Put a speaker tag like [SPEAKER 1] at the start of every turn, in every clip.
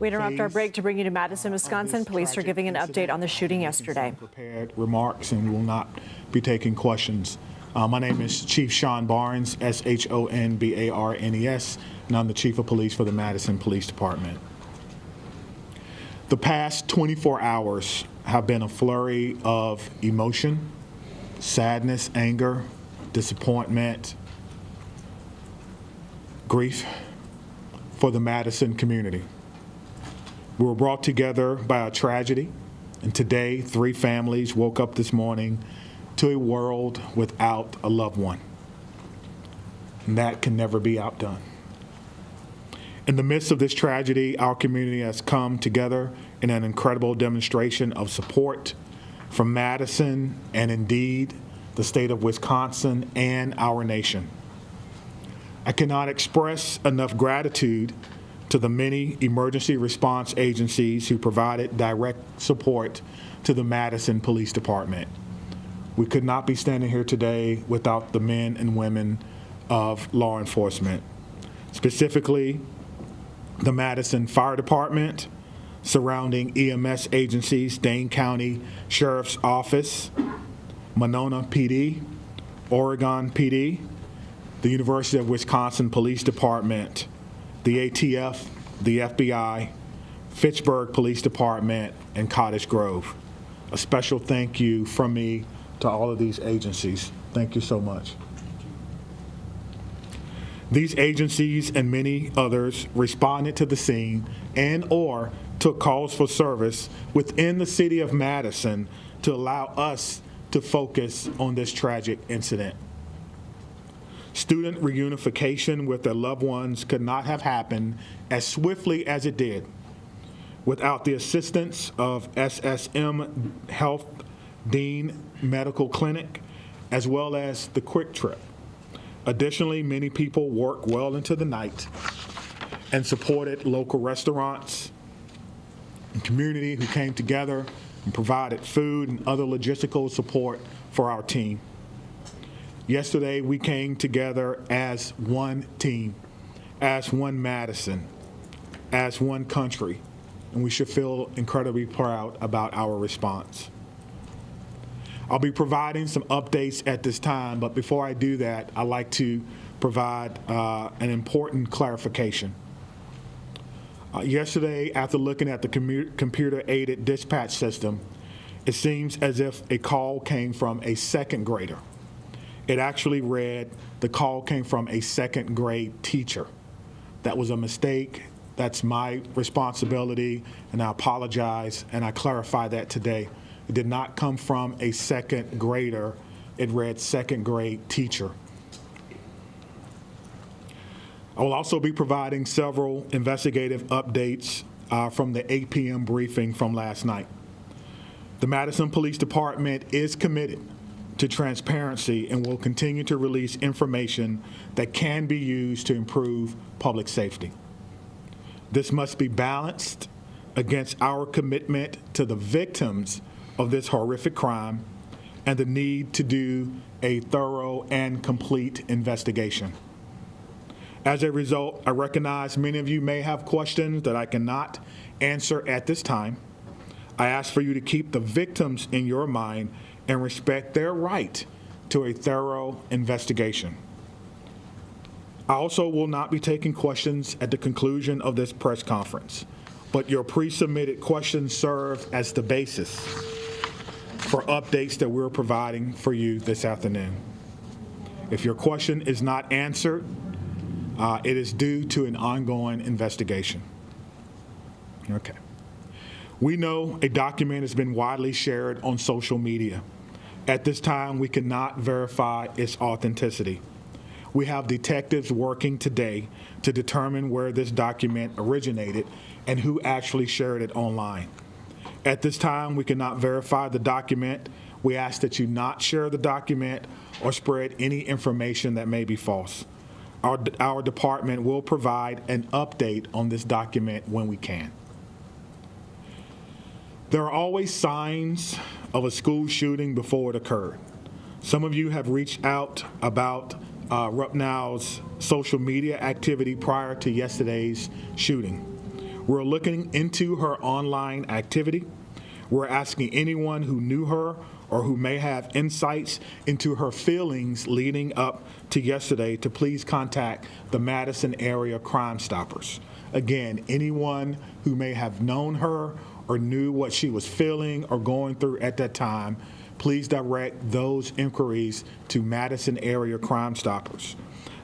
[SPEAKER 1] We interrupt our break to bring you to Madison, Wisconsin. Police are giving an update on the shooting yesterday.
[SPEAKER 2] Prepared remarks, and we will not be taking questions. My name is Chief Sean Barnes, S-H-O-N-B-A-R-N-E-S, and I'm the Chief of Police for the Madison Police Department. The past 24 hours have been a flurry of emotion, sadness, anger, disappointment, grief for the Madison community. We were brought together by a tragedy, and today 3 families woke up this morning to a world without a loved one. And that can never be outdone. In the midst of this tragedy, our community has come together in an incredible demonstration of support from Madison and indeed the state of Wisconsin and our nation. I cannot express enough gratitude to the many emergency response agencies who provided direct support to the Madison Police Department. We could not be standing here today without the men and women of law enforcement, specifically the Madison Fire Department, surrounding EMS agencies, Dane County Sheriff's Office, Monona PD, Oregon PD, the University of Wisconsin Police Department, the ATF, the FBI, Fitchburg Police Department, and Cottage Grove. A special thank you from me to all of these agencies. Thank you so much. These agencies and many others responded to the scene and/or took calls for service within the city of Madison to allow us to focus on this tragic incident. Student reunification with their loved ones could not have happened as swiftly as it did without the assistance of SSM Health Dean Medical Clinic, as well as the Quick Trip. Additionally, many people worked well into the night and supported local restaurants and community who came together and provided food and other logistical support for our team. Yesterday, we came together as one team, as one Madison, as one country, and we should feel incredibly proud about our response. I'll be providing some updates at this time, but before I do that, I'd like to provide an important clarification. Yesterday, after looking at the computer-aided dispatch system, it seems as if a call came from a second grader. It actually read, the call came from a second grade teacher. That was a mistake. That's my responsibility, and I apologize, and I clarify that today. It did not come from a second grader. It read second grade teacher. I will also be providing several investigative updates from the 8 p.m. briefing from last night. The Madison Police Department is committed to transparency and will continue to release information that can be used to improve public safety. This must be balanced against our commitment to the victims of this horrific crime and the need to do a thorough and complete investigation. As a result, I recognize many of you may have questions that I cannot answer at this time. I ask for you to keep the victims in your mind and respect their right to a thorough investigation. I also will not be taking questions at the conclusion of this press conference, but your pre-submitted questions serve as the basis for updates that we're providing for you this afternoon. If your question is not answered, it is due to an ongoing investigation. Okay. We know a document has been widely shared on social media. At this time, we cannot verify its authenticity. We have detectives working today to determine where this document originated and who actually shared it online. At this time, we cannot verify the document. We ask that you not share the document or spread any information that may be false. Our department will provide an update on this document when we can. There are always signs of a school shooting before it occurred. Some of you have reached out about Rupnow's social media activity prior to yesterday's shooting. We're looking into her online activity. We're asking anyone who knew her or who may have insights into her feelings leading up to yesterday to please contact the Madison Area Crime Stoppers. Again, anyone who may have known her or knew what she was feeling or going through at that time, please direct those inquiries to Madison Area Crime Stoppers.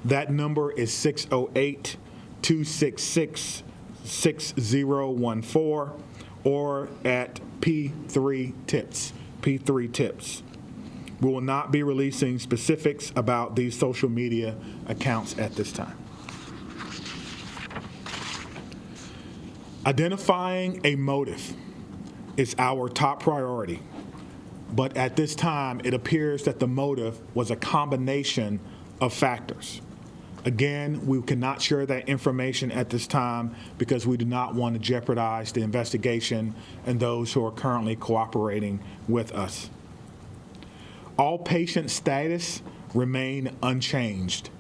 [SPEAKER 2] That number is 608-266-6014 or at P3 Tips. P3 Tips. We will not be releasing specifics about these social media accounts at this time. Identifying a motive is our top priority, but at this time, it appears that the motive was a combination of factors. Again, we cannot share that information at this time because we do not want to jeopardize the investigation and those who are currently cooperating with us. All patient status remain unchanged.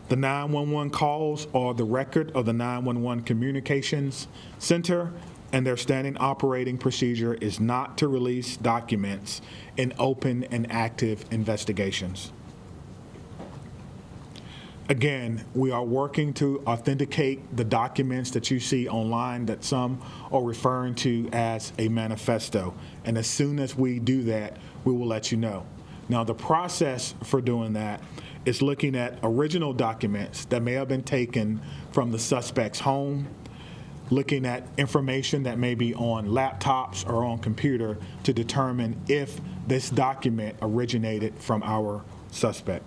[SPEAKER 2] The 911 calls are the record of the 911 Communications Center, and their standing operating procedure is not to release documents in open and active investigations. Again, we are working to authenticate the documents that you see online that some are referring to as a manifesto. And as soon as we do that, we will let you know. Now, the process for doing that is looking at original documents that may have been taken from the suspect's home, looking at information that may be on laptops or on computer to determine if this document originated from our suspect.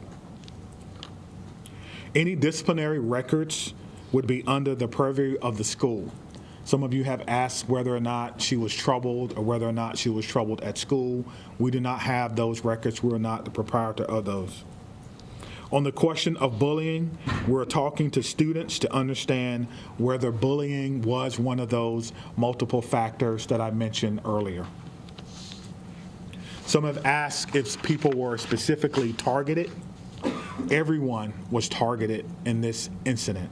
[SPEAKER 2] Any disciplinary records would be under the purview of the school. Some of you have asked whether or not she was troubled or whether or not she was troubled at school. We do not have those records. We are not the proprietor of those. On the question of bullying, we're talking to students to understand whether bullying was one of those multiple factors that I mentioned earlier. Some have asked if people were specifically targeted. Everyone was targeted in this incident,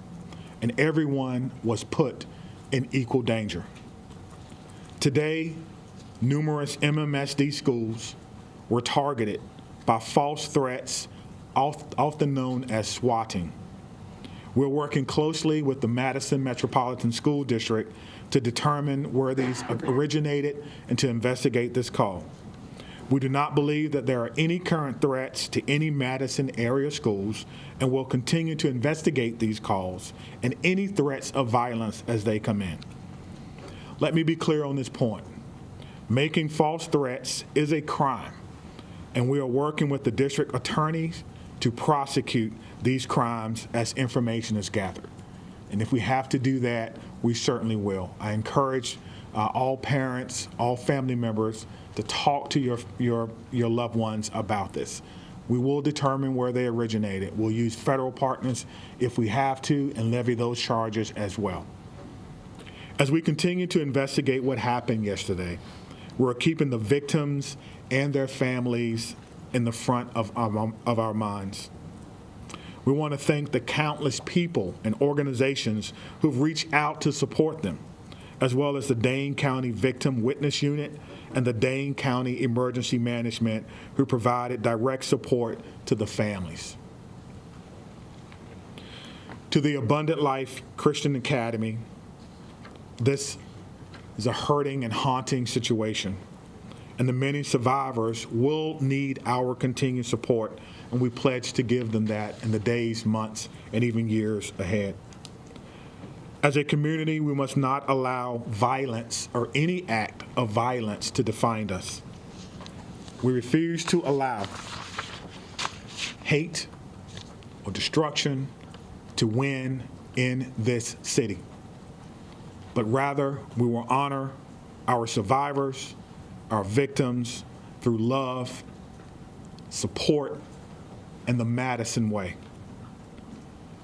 [SPEAKER 2] and everyone was put in equal danger. Today, numerous MMSD schools were targeted by false threats, often known as swatting. We're working closely with the Madison Metropolitan School District to determine where these originated and to investigate this call. We do not believe that there are any current threats to any Madison area schools and will continue to investigate these calls and any threats of violence as they come in. Let me be clear on this point. Making false threats is a crime, and we are working with the district attorneys to prosecute these crimes as information is gathered. And if we have to do that, we certainly will. I encourage all parents, all family members to talk to your loved ones about this. We will determine where they originated. We'll use federal partners if we have to and levy those charges as well. As we continue to investigate what happened yesterday, we're keeping the victims and their families in the front of our minds. We want to thank the countless people and organizations who've reached out to support them, as well as the Dane County Victim Witness Unit and the Dane County Emergency Management, who provided direct support to the families. To the Abundant Life Christian Academy, this is a hurting and haunting situation, and the many survivors will need our continued support, and we pledge to give them that in the days, months, and even years ahead. As a community, we must not allow violence or any act of violence to define us. We refuse to allow hate or destruction to win in this city. But rather, we will honor our survivors, our victims, through love, support, and the Madison way.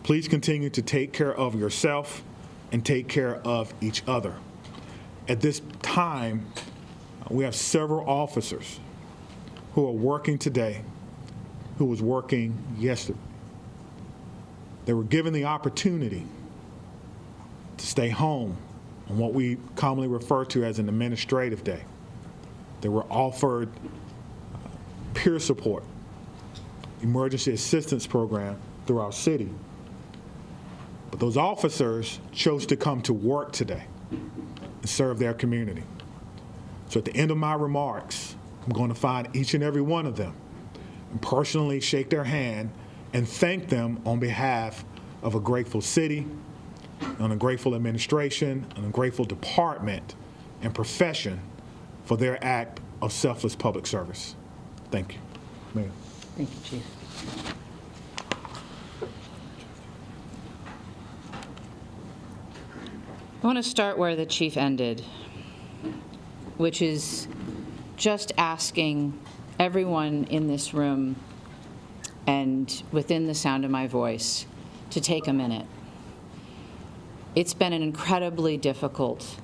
[SPEAKER 2] Please continue to take care of yourself and take care of each other. At this time, we have several officers who are working today, who was working yesterday. They were given the opportunity to stay home on what we commonly refer to as an administrative day. They were offered peer support, emergency assistance program through our city. But those officers chose to come to work today and serve their community. So at the end of my remarks, I'm going to find each and every one of them and personally shake their hand and thank them on behalf of a grateful city, and a grateful administration, and a grateful department and profession for their act of selfless public service. Thank you. Mayor.
[SPEAKER 3] Thank you, Chief. I want to start where the Chief ended, which is just asking everyone in this room and within the sound of my voice to take a minute. It's been an incredibly difficult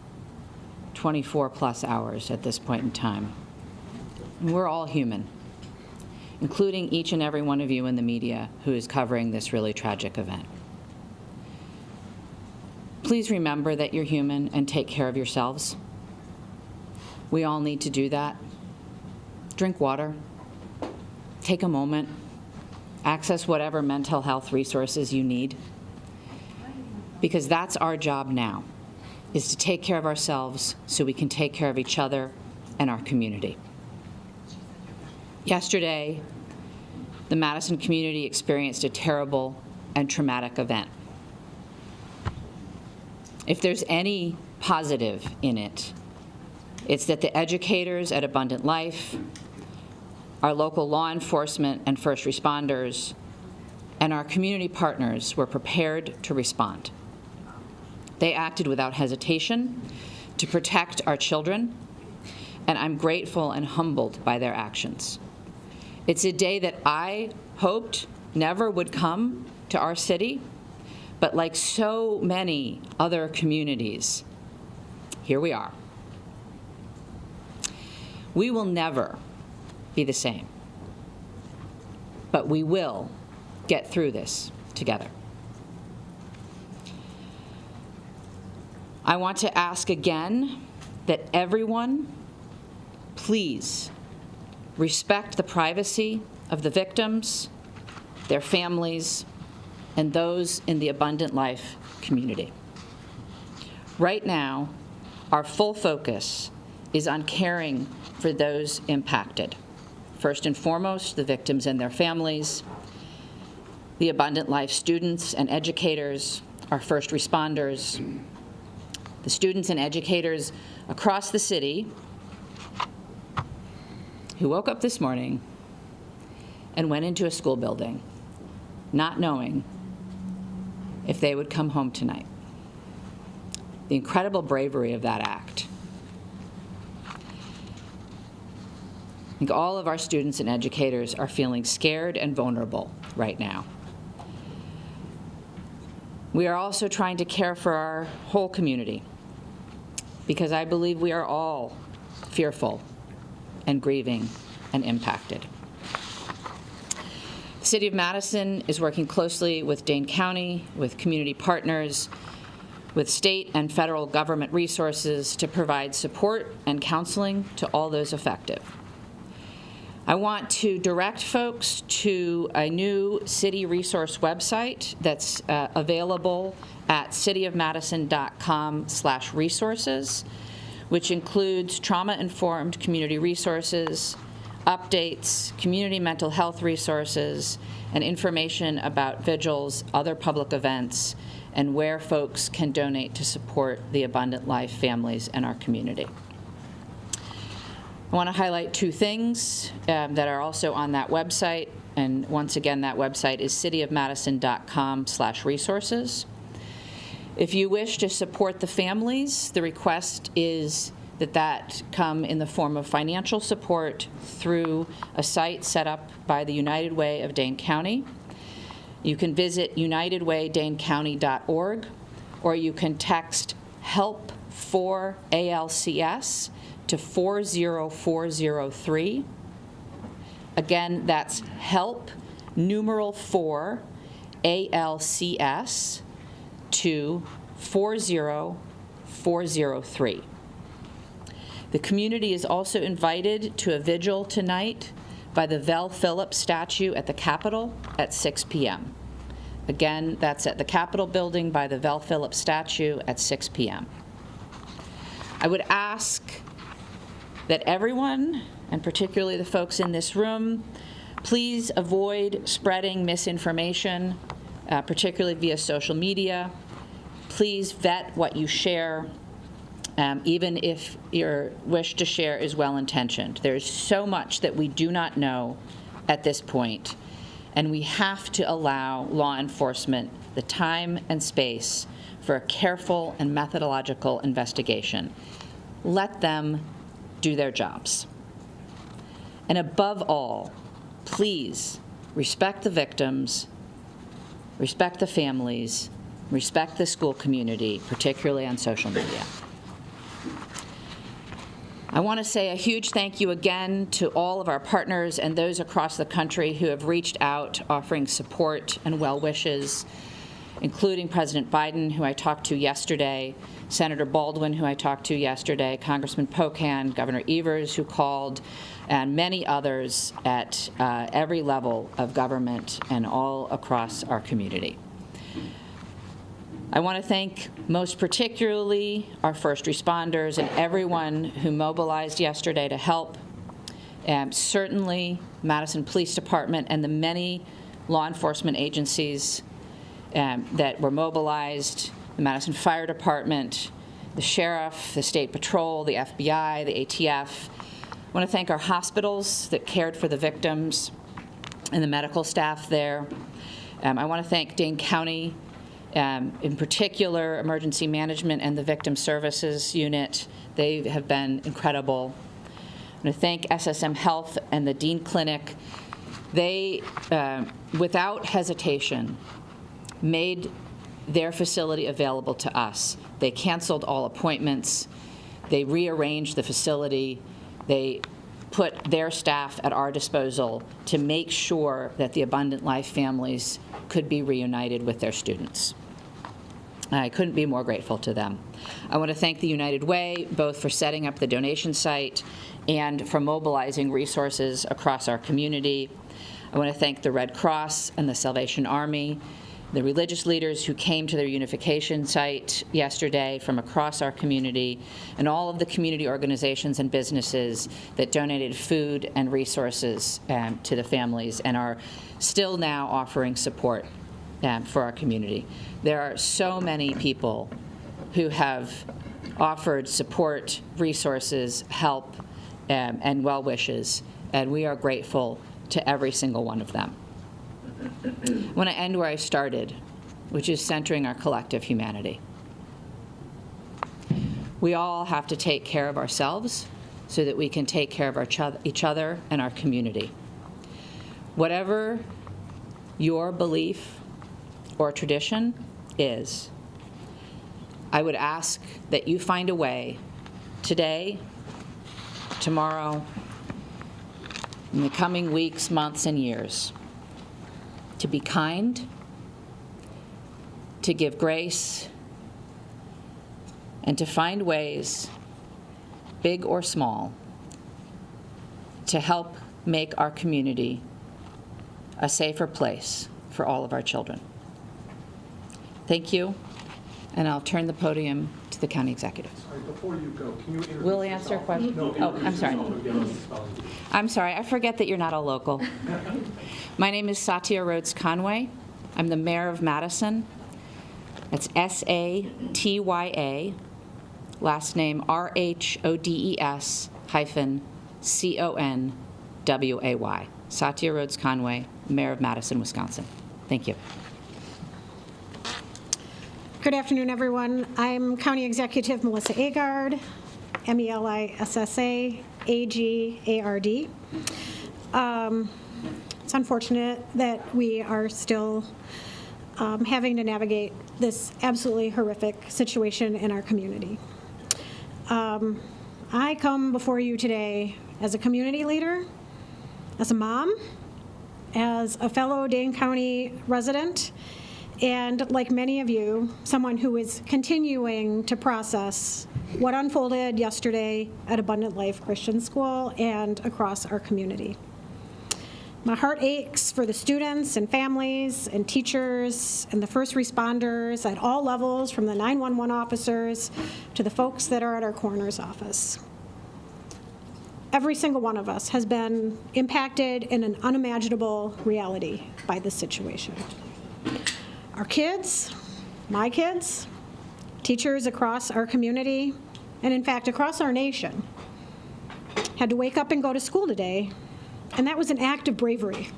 [SPEAKER 3] 24-plus hours at this point in time. And we're all human, including each and every one of you in the media who is covering this really tragic event. Please remember that you're human and take care of yourselves. We all need to do that. Drink water. Take a moment. Access whatever mental health resources you need. Because that's our job now, is to take care of ourselves so we can take care of each other and our community. Yesterday, the Madison community experienced a terrible and traumatic event. If there's any positive in it, it's that the educators at Abundant Life, our local law enforcement and first responders, and our community partners were prepared to respond. They acted without hesitation to protect our children, and I'm grateful and humbled by their actions. It's a day that I hoped never would come to our city, but like so many other communities, here we are. We will never be the same, but we will get through this together. I want to ask again that everyone, please respect the privacy of the victims, their families, and those in the Abundant Life community. Right now, our full focus is on caring for those impacted. First and foremost, the victims and their families, the Abundant Life students and educators, our first responders, the students and educators across the city who woke up this morning and went into a school building not knowing if they would come home tonight. The incredible bravery of that act. I think all of our students and educators are feeling scared and vulnerable right now. We are also trying to care for our whole community, because I believe we are all fearful and grieving and impacted. The City of Madison is working closely with Dane County, with community partners, with state and federal government resources to provide support and counseling to all those affected. I want to direct folks to a new city resource website that's available at cityofmadison.com/resources, which includes trauma-informed community resources, updates, community mental health resources, and information about vigils, other public events, and where folks can donate to support the Abundant Life families in our community. I want to highlight two things that are also on that website, and once again, that website is cityofmadison.com/resources. If you wish to support the families, the request is that come in the form of financial support through a site set up by the United Way of Dane County. You can visit unitedwaydanecounty.org, or you can text HELP for ALCS to 40403. Again, that's HELP numeral 4 ALCS to 40403. The community is also invited to a vigil tonight by the Vel Phillips statue at the Capitol at 6 p.m. Again, that's at the Capitol building by the Vel Phillips statue at 6 p.m. I would ask that everyone, and particularly the folks in this room, please avoid spreading misinformation, particularly via social media. Please vet what you share, even if your wish to share is well-intentioned. There's so much that we do not know at this point, and we have to allow law enforcement the time and space for a careful and methodological investigation. Let them do their jobs. And above all, please respect the victims, respect the families, respect the school community, particularly on social media. I want to say a huge thank you again to all of our partners and those across the country who have reached out offering support and well wishes, including President Biden, who I talked to yesterday, Senator Baldwin, who I talked to yesterday, Congressman Pocan, Governor Evers, who called, and many others at every level of government and all across our community. I want to thank most particularly our first responders and everyone who mobilized yesterday to help. Certainly Madison Police Department and the many law enforcement agencies that were mobilized, the Madison Fire Department, the Sheriff, the State Patrol, the FBI, the ATF. I want to thank our hospitals that cared for the victims and the medical staff there. I want to thank Dane County, in particular, Emergency Management and the Victim Services Unit. They have been incredible. I want to thank SSM Health and the Dean Clinic. They, without hesitation, made their facility available to us. They canceled all appointments. They rearranged the facility. They put their staff at our disposal to make sure that the Abundant Life families could be reunited with their students. I couldn't be more grateful to them. I want to thank the United Way, both for setting up the donation site and for mobilizing resources across our community. I want to thank the Red Cross and the Salvation Army, the religious leaders who came to their unification site yesterday from across our community, and all of the community organizations and businesses that donated food and resources to the families and are still now offering support for our community. There are so many people who have offered support, resources, help, and well wishes, and we are grateful to every single one of them. I want to end where I started, which is centering our collective humanity. We all have to take care of ourselves so that we can take care of each other and our community. Whatever your belief or tradition is, I would ask that you find a way today, tomorrow, in the coming weeks, months, and years to be kind, to give grace, and to find ways, big or small, to help make our community a safer place for all of our children. Thank you, and I'll turn the podium to the County Executive.
[SPEAKER 4] Sorry, before you go, can you introduce
[SPEAKER 3] Will answer
[SPEAKER 4] yourself?
[SPEAKER 3] questions?
[SPEAKER 4] No,
[SPEAKER 3] Oh, I'm sorry.
[SPEAKER 4] sorry.
[SPEAKER 3] I'm sorry, I forget that you're not a local. My name is Satya Rhodes Conway. I'm the mayor of Madison. That's S-A-T-Y-A, last name R-H-O-D-E-S-C-O-N-W-A-Y. Satya Rhodes Conway, mayor of Madison, Wisconsin. Thank you.
[SPEAKER 5] Good afternoon, everyone. I'm County Executive Melissa Agard, M-E-L-I-S-S-A, A-G-A-R-D. It's unfortunate that we are still having to navigate this absolutely horrific situation in our community. I come before you today as a community leader, as a mom, as a fellow Dane County resident, and like many of you, someone who is continuing to process what unfolded yesterday at Abundant Life Christian School and across our community. My heart aches for the students and families and teachers and the first responders at all levels, from the 911 officers to the folks that are at our coroner's office. Every single one of us has been impacted in an unimaginable reality by this situation. Our kids, my kids, teachers across our community, and in fact across our nation, had to wake up and go to school today, and that was an act of bravery.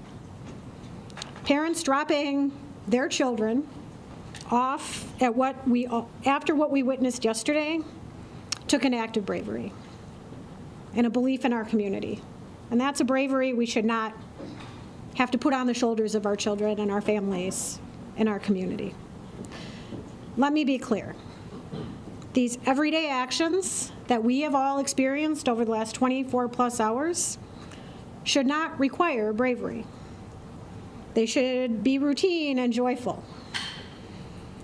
[SPEAKER 5] Parents dropping their children off at after what we witnessed yesterday took an act of bravery and a belief in our community. And that's a bravery we should not have to put on the shoulders of our children and our families in our community. Let me be clear. These everyday actions that we have all experienced over the last 24 plus hours should not require bravery. They should be routine and joyful,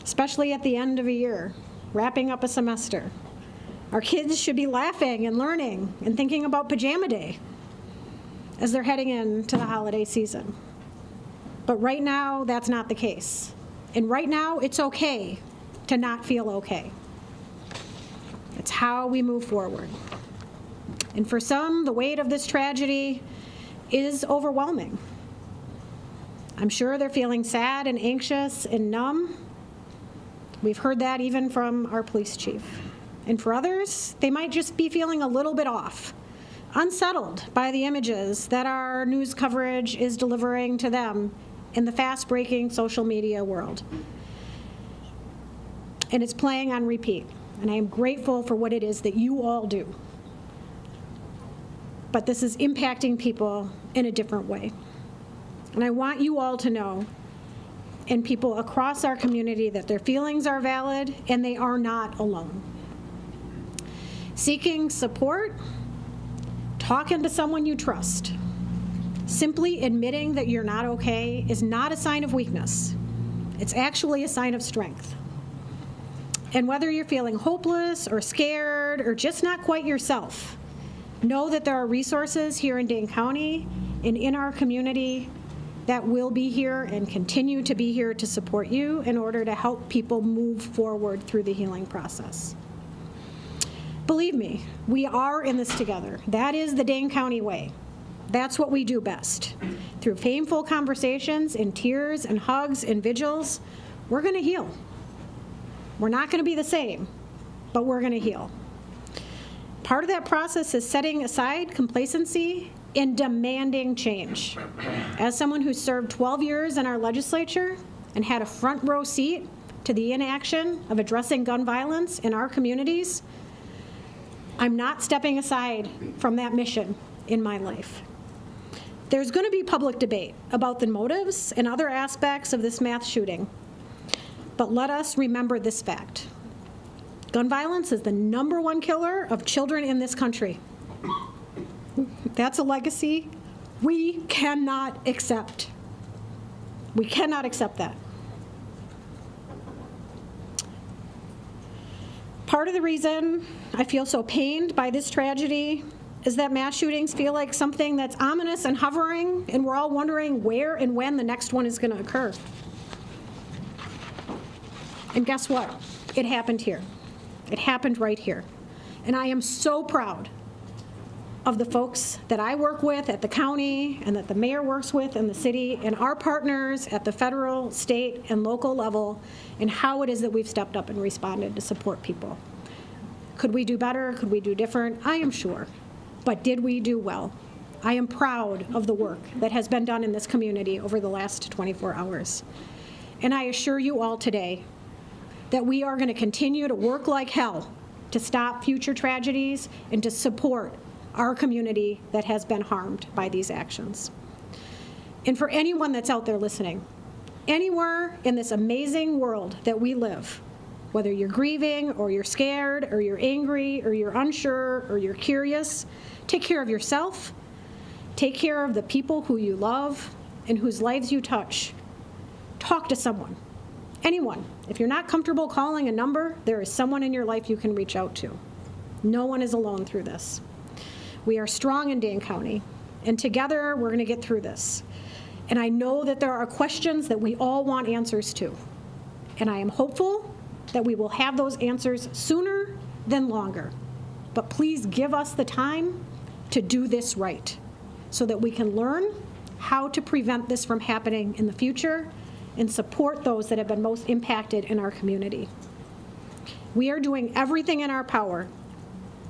[SPEAKER 5] especially at the end of a year, wrapping up a semester. Our kids should be laughing and learning and thinking about pajama day as they're heading into the holiday season. But right now, that's not the case. And right now, it's okay to not feel okay. It's how we move forward. And for some, the weight of this tragedy is overwhelming. I'm sure they're feeling sad and anxious and numb. We've heard that even from our police chief. And for others, they might just be feeling a little bit off, unsettled by the images that our news coverage is delivering to them in the fast-breaking social media world. And it's playing on repeat. And I am grateful for what it is that you all do. But this is impacting people in a different way. And I want you all to know, and people across our community, that their feelings are valid and they are not alone. Seeking support, talking to someone you trust, simply admitting that you're not okay is not a sign of weakness. It's actually a sign of strength. And whether you're feeling hopeless or scared or just not quite yourself, know that there are resources here in Dane County and in our community that will be here and continue to be here to support you in order to help people move forward through the healing process. Believe me, we are in this together. That is the Dane County way. That's what we do best. Through painful conversations and tears and hugs and vigils, we're going to heal. We're not going to be the same, but we're going to heal. Part of that process is setting aside complacency and demanding change. As someone who served 12 years in our legislature and had a front row seat to the inaction of addressing gun violence in our communities, I'm not stepping aside from that mission in my life. There's going to be public debate about the motives and other aspects of this mass shooting. But let us remember this fact. Gun violence is the #1 killer of children in this country. That's a legacy we cannot accept. We cannot accept that. Part of the reason I feel so pained by this tragedy is that mass shootings feel like something that's ominous and hovering, and we're all wondering where and when the next one is going to occur. And guess what? It happened here. It happened right here. And I am so proud of the folks that I work with at the county and that the mayor works with in the city and our partners at the federal, state, and local level and how it is that we've stepped up and responded to support people. Could we do better? Could we do different? I am sure. But did we do well? I am proud of the work that has been done in this community over the last 24 hours. And I assure you all today that we are going to continue to work like hell to stop future tragedies and to support our community that has been harmed by these actions. And for anyone that's out there listening, anywhere in this amazing world that we live, whether you're grieving or you're scared or you're angry or you're unsure or you're curious, take care of yourself, take care of the people who you love and whose lives you touch. Talk to someone. Anyone. If you're not comfortable calling a number, there is someone in your life you can reach out to. No one is alone through this. We are strong in Dane County, and together we're going to get through this. And I know that there are questions that we all want answers to. And I am hopeful that we will have those answers sooner than longer. But please give us the time to do this right so that we can learn how to prevent this from happening in the future and support those that have been most impacted in our community. We are doing everything in our power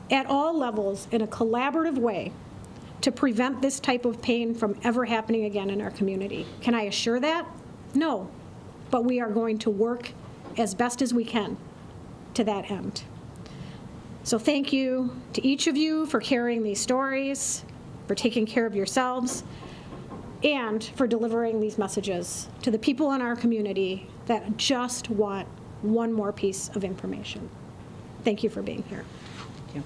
[SPEAKER 5] at all levels in a collaborative way to prevent this type of pain from ever happening again in our community. Can I assure that? No, but we are going to work as best as we can to that end. So thank you to each of you for carrying these stories, for taking care of yourselves, and for delivering these messages to the people in our community that just want one more piece of information. Thank you for being here.
[SPEAKER 3] Thank you.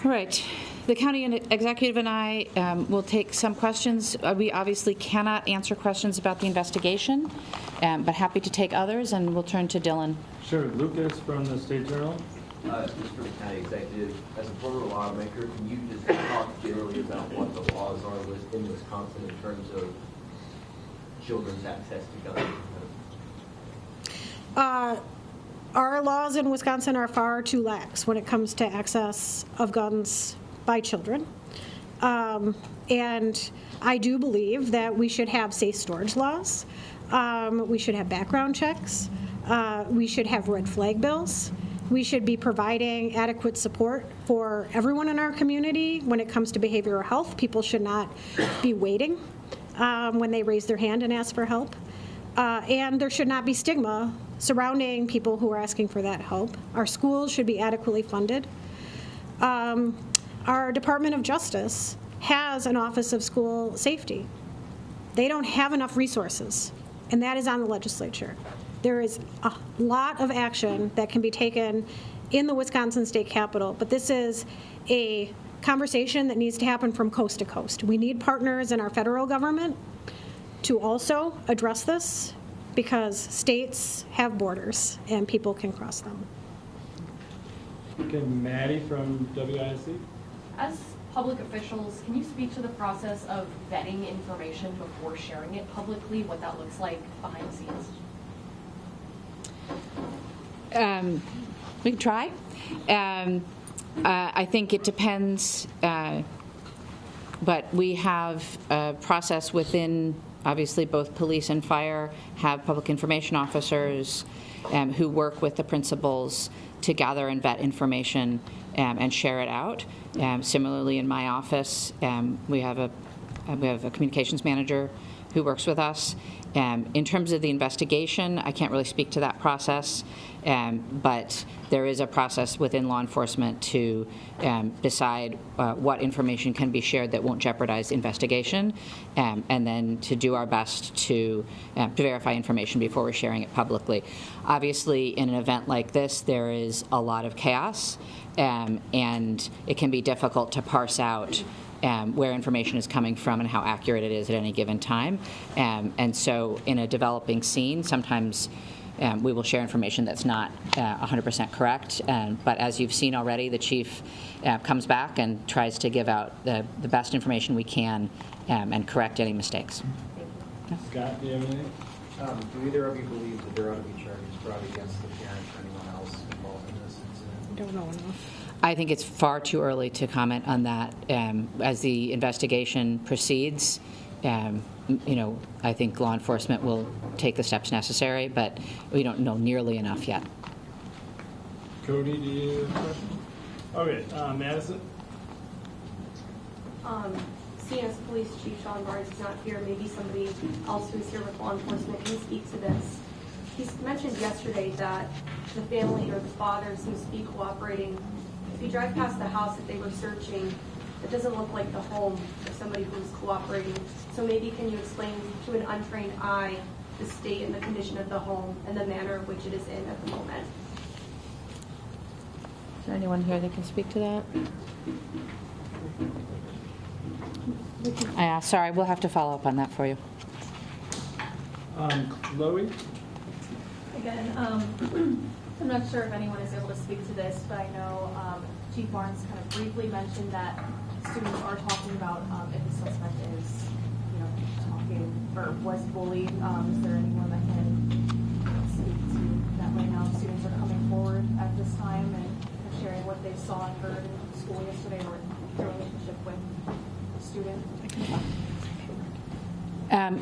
[SPEAKER 3] All right. The county executive and I will take some questions. We obviously cannot answer questions about the investigation, but happy to take others, and we'll turn to Dylan.
[SPEAKER 6] Sure. Lucas from the State Journal.
[SPEAKER 7] Just for the county executive, as a former lawmaker, can you just talk generally about what the laws are in Wisconsin in terms of children's access to guns?
[SPEAKER 5] Our laws in Wisconsin are far too lax when it comes to access of guns by children. And I do believe that we should have safe storage laws. We should have background checks. We should have red flag bills. We should be providing adequate support for everyone in our community when it comes to behavioral health. People should not be waiting when they raise their hand and ask for help. And there should not be stigma surrounding people who are asking for that help. Our schools should be adequately funded. Our Department of Justice has an Office of School Safety. They don't have enough resources, and that is on the legislature. There is a lot of action that can be taken in the Wisconsin State Capitol, but this is a conversation that needs to happen from coast to coast. We need partners in our federal government to also address this because states have borders and people can cross them.
[SPEAKER 6] Okay, Maddie from WISC.
[SPEAKER 8] As public officials, can you speak to the process of vetting information before sharing it publicly, what that looks like behind the scenes?
[SPEAKER 3] We can try. I think it depends, but we have a process within, obviously, both police and fire have public information officers who work with the principals to gather and vet information and share it out. Similarly, in my office, we have a communications manager who works with us. In terms of the investigation, I can't really speak to that process, but there is a process within law enforcement to decide what information can be shared that won't jeopardize the investigation, and then to do our best to verify information before we're sharing it publicly. Obviously, in an event like this, there is a lot of chaos, and it can be difficult to parse out where information is coming from and how accurate it is at any given time. And so in a developing scene, sometimes we will share information that's not 100% correct. But as you've seen already, the chief comes back and tries to give out the best information we can and correct any mistakes.
[SPEAKER 6] Scott, do you have anything?
[SPEAKER 4] Do either of you believe that there ought to be charges brought against the parent or anyone else involved in this incident?
[SPEAKER 5] Don't know enough.
[SPEAKER 3] I think it's far too early to comment on that. As the investigation proceeds, I think law enforcement will take the steps necessary, but we don't know nearly enough yet.
[SPEAKER 6] Cody, do you have a question? Okay, Madison.
[SPEAKER 8] CNS Police Chief Sean Barnes is not here. Maybe somebody else who's here with law enforcement can speak to this. He's mentioned yesterday that the family or the father seems to be cooperating. If you drive past the house that they were searching, it doesn't look like the home of somebody who's cooperating. So maybe can you explain to an untrained eye the state and the condition of the home and the manner in which it is in at the moment?
[SPEAKER 3] Is there anyone here that can speak to that? Sorry, we'll have to follow up on that for you.
[SPEAKER 6] Chloe?
[SPEAKER 9] Again, I'm not sure if anyone is able to speak to this, but I know Chief Barnes kind of briefly mentioned that students are talking about if the suspect is, talking or was bullied. Is there anyone that can speak to that right now? Students are coming forward at this time and sharing what they saw and heard in school yesterday or their relationship with the student.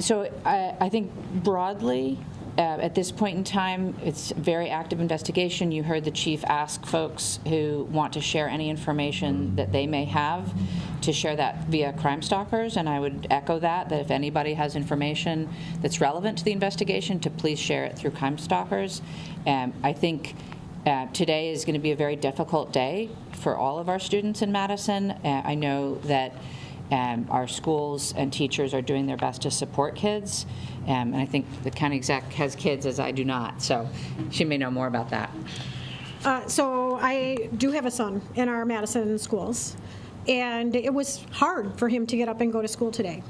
[SPEAKER 3] So I think broadly, at this point in time, it's a very active investigation. You heard the chief ask folks who want to share any information that they may have to share that via Crime Stalkers, and I would echo that if anybody has information that's relevant to the investigation, to please share it through Crime Stalkers. I think today is going to be a very difficult day for all of our students in Madison. I know that our schools and teachers are doing their best to support kids. And I think the county exec has kids, as I do not, so she may know more about that.
[SPEAKER 5] So I do have a son in our Madison schools, and it was hard for him to get up and go to school today.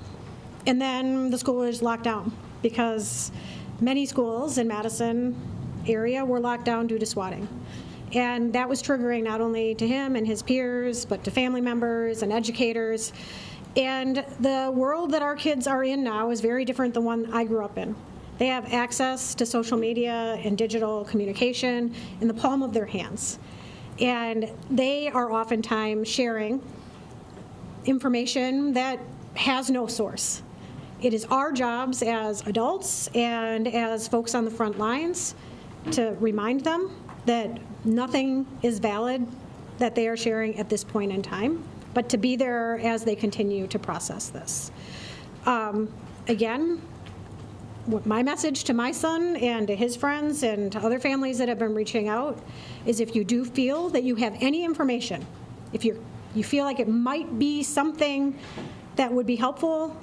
[SPEAKER 5] And then the school was locked down because many schools in Madison area were locked down due to swatting. And that was triggering not only to him and his peers, but to family members and educators. And the world that our kids are in now is very different than one I grew up in. They have access to social media and digital communication in the palm of their hands. And they are oftentimes sharing information that has no source. It is our jobs as adults and as folks on the front lines to remind them that nothing is valid that they are sharing at this point in time, but to be there as they continue to process this. Again, my message to my son and to his friends and to other families that have been reaching out is if you do feel that you have any information, if you feel like it might be something that would be helpful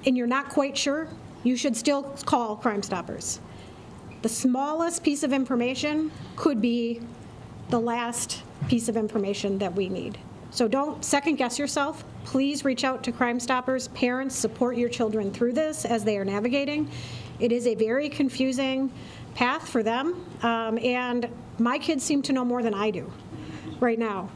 [SPEAKER 5] and you're not quite sure, you should still call Crime Stoppers. The smallest piece of information could be the last piece of information that we need. So don't second guess yourself. Please reach out to Crime Stoppers. Parents, support your children through this as they are navigating. It is a very confusing path for them, and my kids seem to know more than I do right now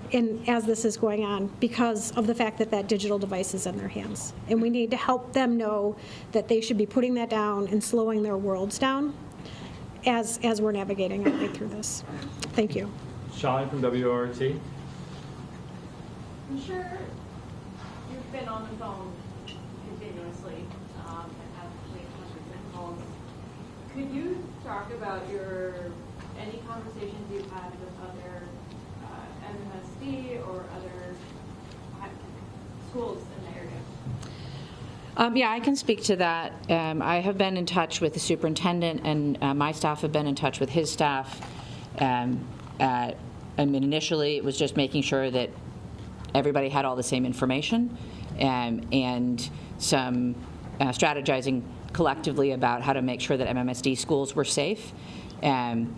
[SPEAKER 5] as this is going on because of the fact that that digital device is in their hands. And we need to help them know that they should be putting that down and slowing their worlds down as we're navigating our way through this. Thank you.
[SPEAKER 6] Shai from WRT.
[SPEAKER 9] I'm sure you've been on the phone continuously and have made hundreds of calls. Could you talk about any conversations you've had with other MMSD or other schools in the area?
[SPEAKER 3] Yeah, I can speak to that. I have been in touch with the superintendent, and my staff have been in touch with his staff. Initially, it was just making sure that everybody had all the same information and some strategizing collectively about how to make sure that MMSD schools were safe. As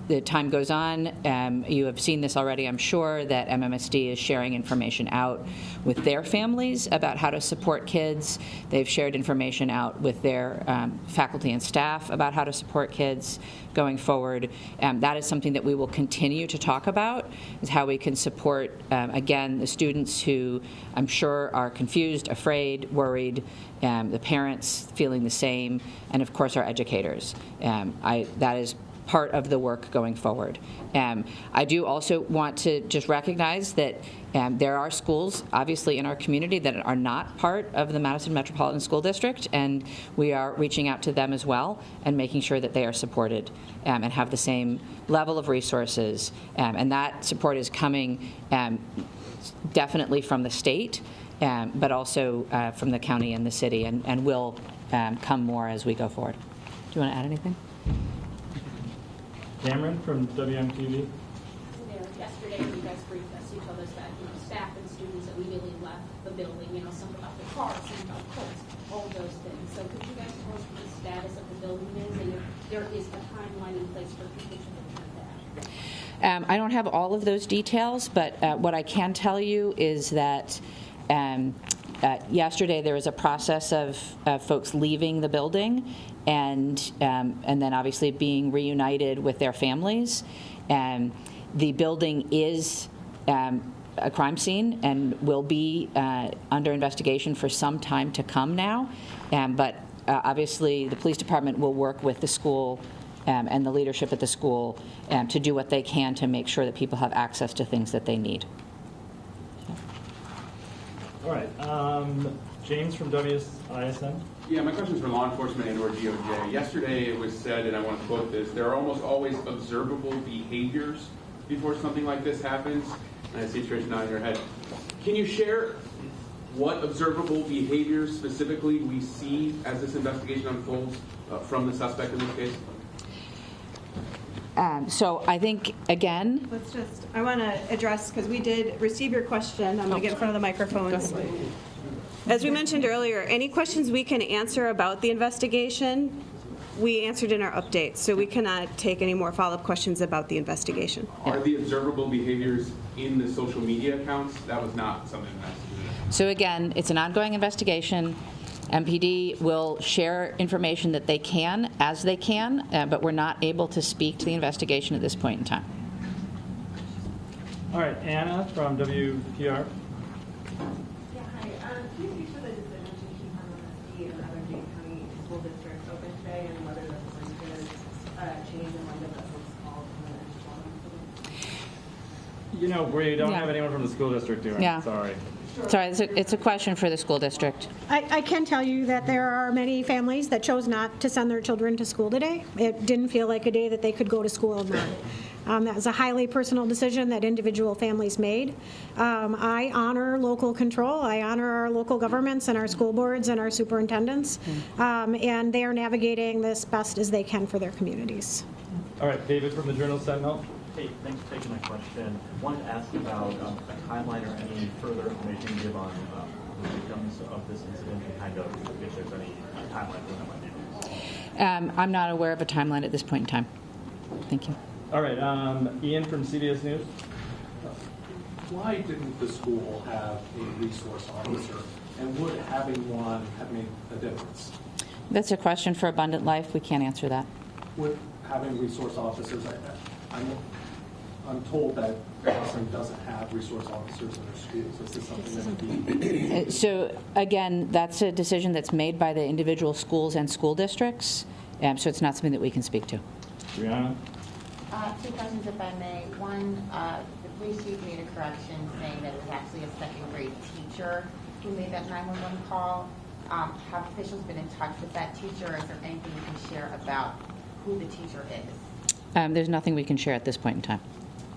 [SPEAKER 3] the time goes on, you have seen this already, I'm sure, that MMSD is sharing information out with their families about how to support kids. They've shared information out with their faculty and staff about how to support kids going forward. That is something that we will continue to talk about, is how we can support, again, the students who I'm sure are confused, afraid, worried, the parents feeling the same, and of course our educators. That is part of the work going forward. I do also want to just recognize that there are schools, obviously, in our community that are not part of the Madison Metropolitan School District, and we are reaching out to them as well and making sure that they are supported and have the same level of resources. And that support is coming definitely from the state, but also from the county and the city, and will come more as we go forward. Do you want to add anything?
[SPEAKER 6] Cameron from WMTV.
[SPEAKER 10] Yesterday, you guys briefed us. You told us that staff and students immediately left the building. Some about the cars, some about coats, all those things. So could you guys tell us what the status of the building is, and if there is a timeline in place for people to return back?
[SPEAKER 3] I don't have all of those details, but what I can tell you is that Yesterday, there was a process of folks leaving the building and then obviously being reunited with their families. And the building is a crime scene and will be under investigation for some time to come now. But obviously, the police department will work with the school and the leadership at the school to do what they can to make sure that people have access to things that they need.
[SPEAKER 6] All right, James from WISN.
[SPEAKER 11] Yeah, my question is for law enforcement and/or DOJ. Yesterday it was said, and I want to quote this, there are almost always observable behaviors before something like this happens. And I see Trish nodding her head. Can you share what observable behaviors specifically we see as this investigation unfolds from the suspect in this case?
[SPEAKER 3] So I think, again,
[SPEAKER 12] I want to address, because we did receive your question. I'm going to get in front of the microphones. As we mentioned earlier, any questions we can answer about the investigation, we answered in our update. So we cannot take any more follow-up questions about the investigation.
[SPEAKER 11] Are the observable behaviors in the social media accounts? That was not something that's...
[SPEAKER 3] So again, it's an ongoing investigation. MPD will share information that they can as they can, but we're not able to speak to the investigation at this point in time.
[SPEAKER 6] All right, Anna from WPR.
[SPEAKER 13] Yeah, hi. Can you speak to the decision to keep MSD and other Dane County school districts open today and whether that's going to change in light of that folks called from the Swatting?
[SPEAKER 6] You know, we don't have anyone from the school district doing it. Sorry.
[SPEAKER 3] Sorry, it's a question for the school district.
[SPEAKER 5] I can tell you that there are many families that chose not to send their children to school today. It didn't feel like a day that they could go to school or not. That was a highly personal decision that individual families made. I honor local control. I honor our local governments and our school boards and our superintendents, and they are navigating this best as they can for their communities.
[SPEAKER 6] All right, David from the Journal-Sentinel.
[SPEAKER 14] Hey, thanks for taking my question. Wanted to ask about a timeline or any further information you give on the victims of this incident and kind of if there's any timeline for that might be.
[SPEAKER 3] I'm not aware of a timeline at this point in time. Thank you.
[SPEAKER 6] All right, Ian from CBS News.
[SPEAKER 15] Why didn't the school have a resource officer, and would having one have made a difference?
[SPEAKER 3] That's a question for Abundant Life. We can't answer that.
[SPEAKER 15] Would having resource officers, I'm told that Madison doesn't have resource officers in their schools. Is this something that would be?
[SPEAKER 3] So again, that's a decision that's made by the individual schools and school districts, so it's not something that we can speak to.
[SPEAKER 6] Brianna?
[SPEAKER 16] Two questions, if I may. One, the police chief made a correction saying that it was actually a second grade teacher who made that 911 call. Have officials been in touch with that teacher, or is there anything you can share about who the teacher is?
[SPEAKER 3] There's nothing we can share at this point in time.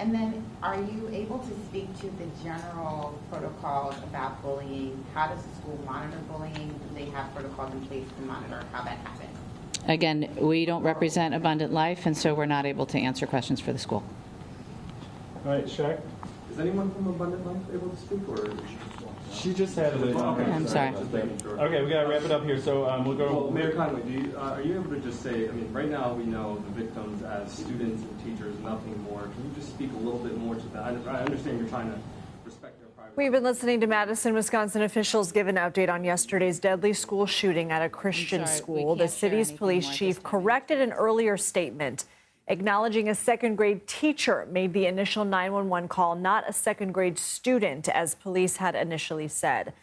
[SPEAKER 16] And then, are you able to speak to the general protocols about bullying? How does the school monitor bullying? Do they have protocols in place to monitor how that happens?
[SPEAKER 3] Again, we don't represent Abundant Life, and so we're not able to answer questions for the school.
[SPEAKER 6] All right, Shaq.
[SPEAKER 4] Is anyone from Abundant Life able to speak, or?
[SPEAKER 6] She just had it.
[SPEAKER 3] I'm sorry.
[SPEAKER 6] Okay, we got to wrap it up here, so we'll go.
[SPEAKER 17] Well, Mayor Conway, are you able to just say, I mean, right now we know the victims as students and teachers, nothing more. Can you just speak a little bit more to that? I understand you're trying to respect their privacy.
[SPEAKER 1] We've been listening to Madison, Wisconsin officials give an update on yesterday's deadly school shooting at a Christian school. The city's police chief corrected an earlier statement, acknowledging a second grade teacher made the initial 911 call, not a second grade student, as police had initially said.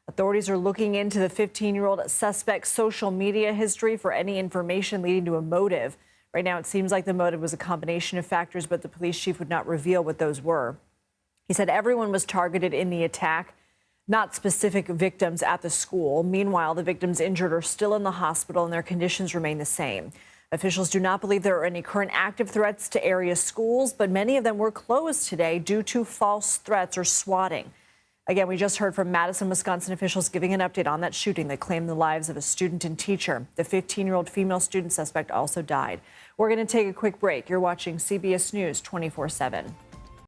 [SPEAKER 1] Authorities are looking into the 15-year-old suspect's social media history for any information leading to a motive. Right now, it seems like the motive was a combination of factors, but the police chief would not reveal what those were. He said everyone was targeted in the attack, not specific victims at the school. Meanwhile, the victims injured are still in the hospital and their conditions remain the same. Officials do not believe there are any current active threats to area schools, but many of them were closed today due to false threats or swatting. Again, we just heard from Madison, Wisconsin officials giving an update on that shooting that claimed the lives of a student and teacher. The 15-year-old female student suspect also died. We're going to take a quick break. You're watching CBS News 24/7.